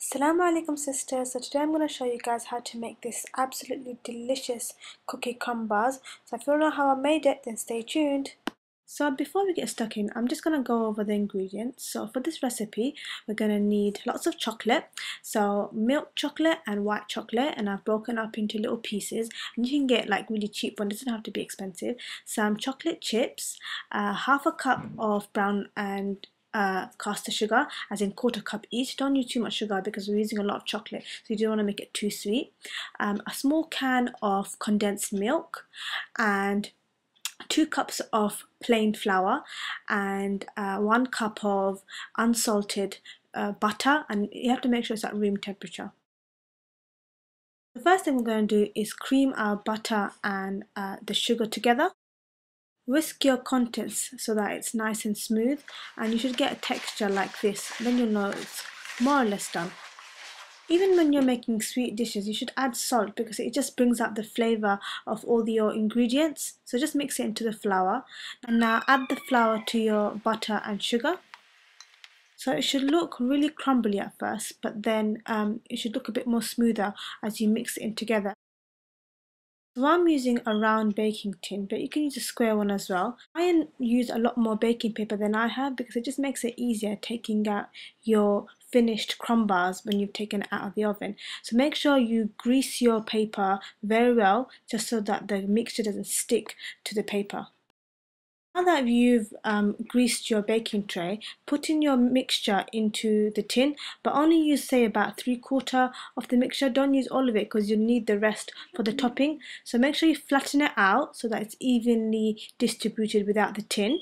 Assalamu alaikum sisters. So today I'm going to show you guys how to make this absolutely delicious cookie crumb bars. So if you want to know how I made it, then stay tuned. So before we get stuck in, I'm just going to go over the ingredients. So for this recipe, we're going to need lots of chocolate. So milk chocolate and white chocolate, and I've broken up into little pieces. And you can get like really cheap one, it doesn't have to be expensive. Some chocolate chips, half a cup of brown and caster sugar, as in quarter cup each. Don't use too much sugar because we're using a lot of chocolate, so you don't want to make it too sweet. A small can of condensed milk, and 2 cups of plain flour, and 1 cup of unsalted butter, and you have to make sure it's at room temperature. The first thing we're going to do is cream our butter and the sugar together. Whisk your contents so that it's nice and smooth, and you should get a texture like this. Then you'll know it's more or less done. Even when you're making sweet dishes, you should add salt because it just brings out the flavour of all your ingredients. So just mix it into the flour, and now add the flour to your butter and sugar. So it should look really crumbly at first, but then it should look a bit more smoother as you mix it in together. So I'm using a round baking tin, but you can use a square one as well. I use a lot more baking paper than I have because it just makes it easier taking out your finished crumb bars when you've taken it out of the oven. So make sure you grease your paper very well, just so that the mixture doesn't stick to the paper. Now that you've greased your baking tray, put in your mixture into the tin, but only use say about 3/4 of the mixture. Don't use all of it because you'll need the rest for the topping. So make sure you flatten it out so that it's evenly distributed without the tin.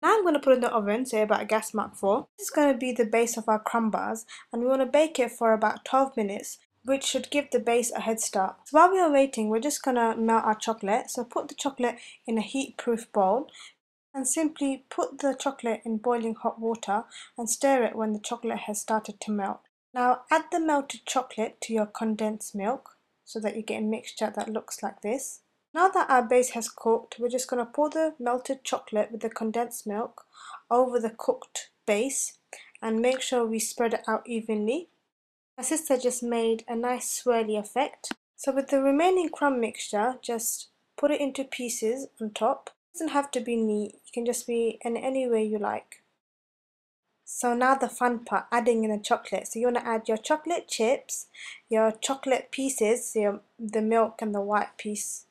Now I'm going to put it in the oven, say about gas mark 4. This is going to be the base of our crumb bars, and we want to bake it for about 12 minutes. Which should give the base a head start. So while we are waiting, we're just going to melt our chocolate. So put the chocolate in a heat-proof bowl and simply put the chocolate in boiling hot water and stir it when the chocolate has started to melt. Now add the melted chocolate to your condensed milk so that you get a mixture that looks like this. Now that our base has cooked, we're just going to pour the melted chocolate with the condensed milk over the cooked base and make sure we spread it out evenly. My sister just made a nice swirly effect. So with the remaining crumb mixture, just put it into pieces on top. It doesn't have to be neat, it can just be in any way you like. So now the fun part, adding in the chocolate. So you want to add your chocolate chips, your chocolate pieces, the milk and the white piece.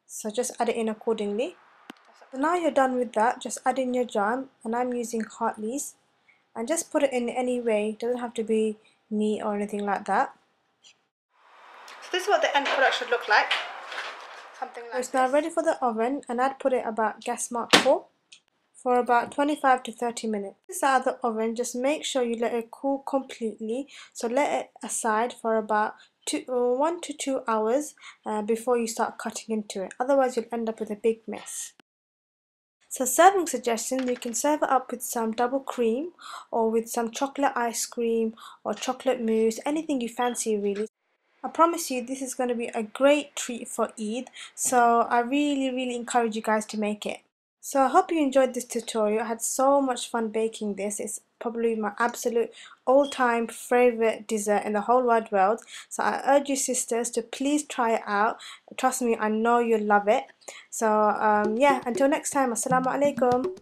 So just add it in accordingly. So now you're done with that, just add in your jam, and I'm using Hartley's, and just put it in any way, it doesn't have to be neat or anything like that. So this is what the end product should look like. Something like this. It's now ready for the oven, and I'd put it about gas mark 4 for about 25 to 30 minutes. This is out of the oven, just make sure you let it cool completely. So let it aside for about 1 to 2 hours before you start cutting into it. Otherwise you'll end up with a big mess. So serving suggestions, you can serve it up with some double cream or with some chocolate ice cream or chocolate mousse, anything you fancy really. I promise you this is going to be a great treat for Eid, so I really encourage you guys to make it. So I hope you enjoyed this tutorial. I had so much fun baking this. It's probably my absolute all-time favorite dessert in the whole wide world. So I urge you sisters to please try it out. Trust me, I know you'll love it. So yeah, until next time, assalamu alaikum.